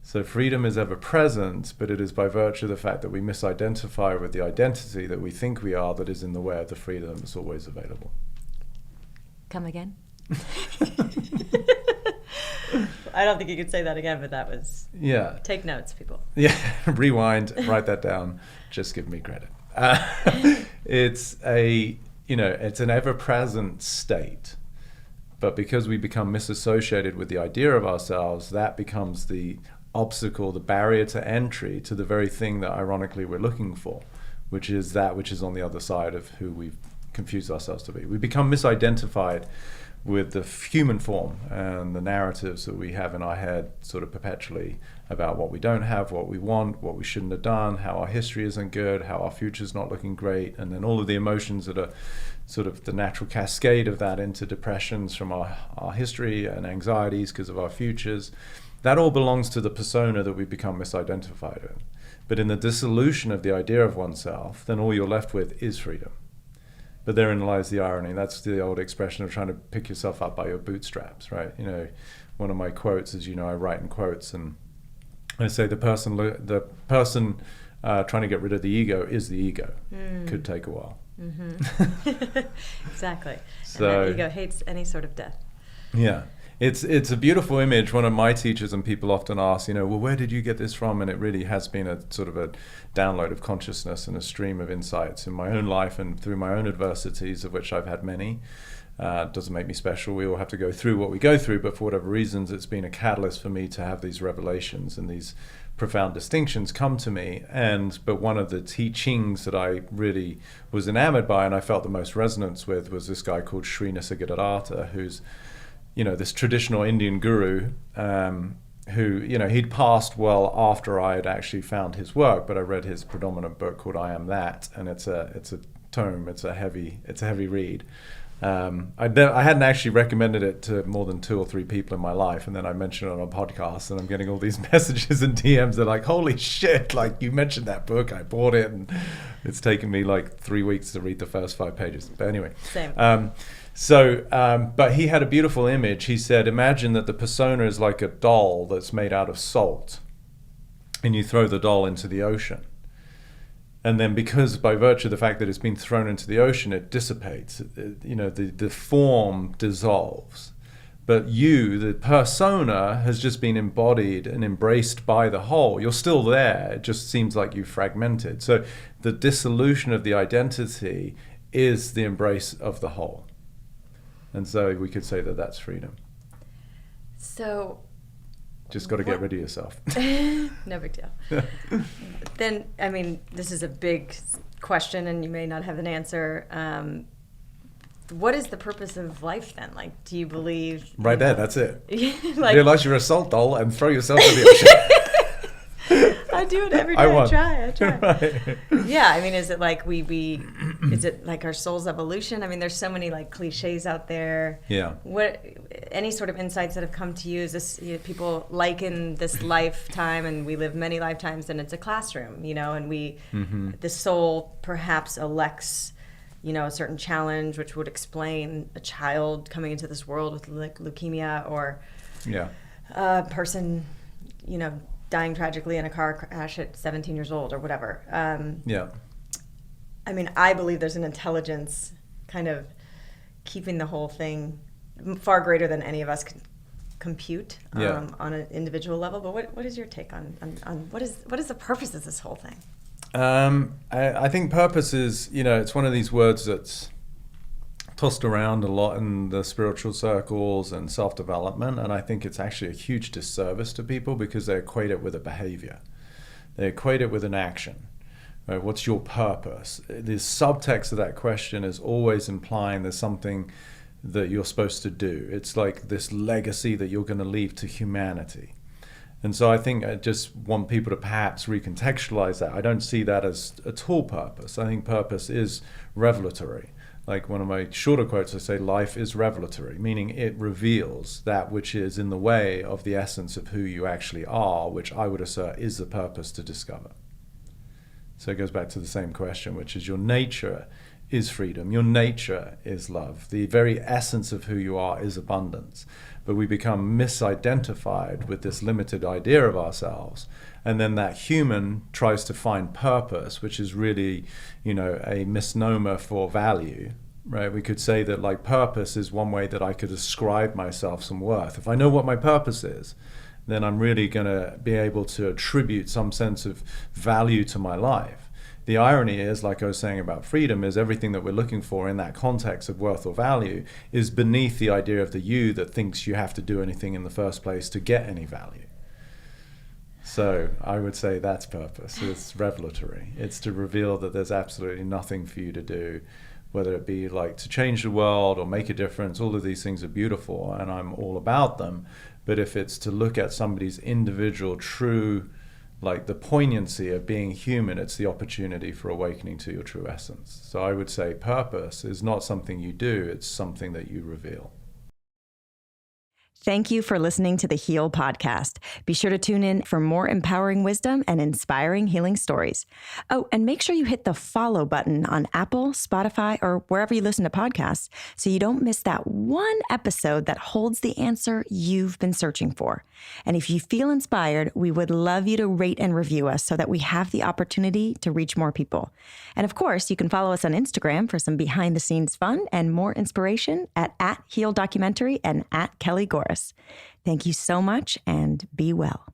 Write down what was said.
So freedom is ever present, but it is by virtue of the fact that we misidentify with the identity that we think we are that is in the way of the freedom that's always available. Come again? I don't think you could say that again, but that was... Yeah. Take notes, people. Yeah, rewind, write that down. Just give me credit. It's an ever-present state. But because we become misassociated with the idea of ourselves, that becomes the obstacle, the barrier to entry to the very thing that ironically we're looking for, which is that which is on the other side of who we've confused ourselves to be. We become misidentified with the human form and the narratives that we have in our head sort of perpetually about what we don't have, what we want, what we shouldn't have done, how our history isn't good, how our future's not looking great, and then all of the emotions that are sort of the natural cascade of that into depressions from our history and anxieties because of our futures. That all belongs to the persona that we become misidentified with. But in the dissolution of the idea of oneself, then all you're left with is freedom. But therein lies the irony. That's the old expression of trying to pick yourself up by your bootstraps, right? One of my quotes is, I write in quotes, and I say the person trying to get rid of the ego is the ego. Could take a while. Mm-hmm. Exactly. So, and that ego hates any sort of death. Yeah. It's a beautiful image. One of my teachers and people often ask, well, where did you get this from? And it really has been a sort of a download of consciousness and a stream of insights in my own life and through my own adversities, of which I've had many. It doesn't make me special. We all have to go through what we go through, but for whatever reasons, it's been a catalyst for me to have these revelations and these profound distinctions come to me. But one of the teachings that I really was enamored by and I felt the most resonance with was this guy called Sri Nisargadatta, who's this traditional Indian guru who, he'd passed well after I had actually found his work, but I read his predominant book called I Am That, and it's a tome, it's a heavy read. I hadn't actually recommended it to more than 2 or 3 people in my life, and then I mentioned it on a podcast, and I'm getting all these messages and DMs that are like, holy shit, like you mentioned that book, I bought it, and it's taken me like 3 weeks to read the first 5 pages. But anyway. Same. But he had a beautiful image. He said, imagine that the persona is like a doll that's made out of salt, and you throw the doll into the ocean. And then because by virtue of the fact that it's been thrown into the ocean, it dissipates. The form dissolves. But you, the persona, has just been embodied and embraced by the whole. You're still there. It just seems like you fragmented. So the dissolution of the identity is the embrace of the whole. And so we could say that that's freedom. So... Just got to get rid of yourself. No big deal. Then, this is a big question, and you may not have an answer. What is the purpose of life then? Like, do you believe... Right there, that's it. Like, realize you're a salt doll and throw yourself in the ocean. I do it every day. I try. Right. Yeah, is it like is it like our soul's evolution? There's so many like cliches out there. Yeah. What, any sort of insights that have come to you? Is this, people liken this lifetime, and we live many lifetimes, and it's a classroom, and we, the soul perhaps elects, a certain challenge, which would explain a child coming into this world with like leukemia, or a person, dying tragically in a car crash at 17 years old or whatever. I believe there's an intelligence kind of keeping the whole thing far greater than any of us can compute on an individual level. But what is your take on what is the purpose of this whole thing? I think purpose is, it's one of these words that's tossed around a lot in the spiritual circles and self-development, and I think it's actually a huge disservice to people because they equate it with a behavior. They equate it with an action. Right? What's your purpose? The subtext of that question is always implying there's something that you're supposed to do. It's like this legacy that you're going to leave to humanity. And so I think I just want people to perhaps recontextualize that. I don't see that as at all purpose. I think purpose is revelatory. Like one of my shorter quotes, I say, life is revelatory, meaning it reveals that which is in the way of the essence of who you actually are, which I would assert is the purpose to discover. So it goes back to the same question, which is your nature is freedom. Your nature is love. The very essence of who you are is abundance. But we become misidentified with this limited idea of ourselves. And then that human tries to find purpose, which is really, a misnomer for value, right? We could say that like purpose is one way that I could ascribe myself some worth. If I know what my purpose is, then I'm really going to be able to attribute some sense of value to my life. The irony is, like I was saying about freedom, is everything that we're looking for in that context of worth or value is beneath the idea of the you that thinks you have to do anything in the first place to get any value. So I would say that's purpose. It's revelatory. It's to reveal that there's absolutely nothing for you to do, whether it be like to change the world or make a difference. All of these things are beautiful and I'm all about them. But if it's to look at somebody's individual true, like the poignancy of being human, it's the opportunity for awakening to your true essence. So I would say purpose is not something you do, it's something that you reveal. Thank you for listening to the Heal Podcast. Be sure to tune in for more empowering wisdom and inspiring healing stories. Oh, and make sure you hit the follow button on Apple, Spotify, or wherever you listen to podcasts so you don't miss that one episode that holds the answer you've been searching for. And if you feel inspired, we would love you to rate and review us so that we have the opportunity to reach more people. And of course, you can follow us on Instagram for some behind-the-scenes fun and more inspiration at @HealDocumentary and @Kelly Gores. Thank you so much and be well.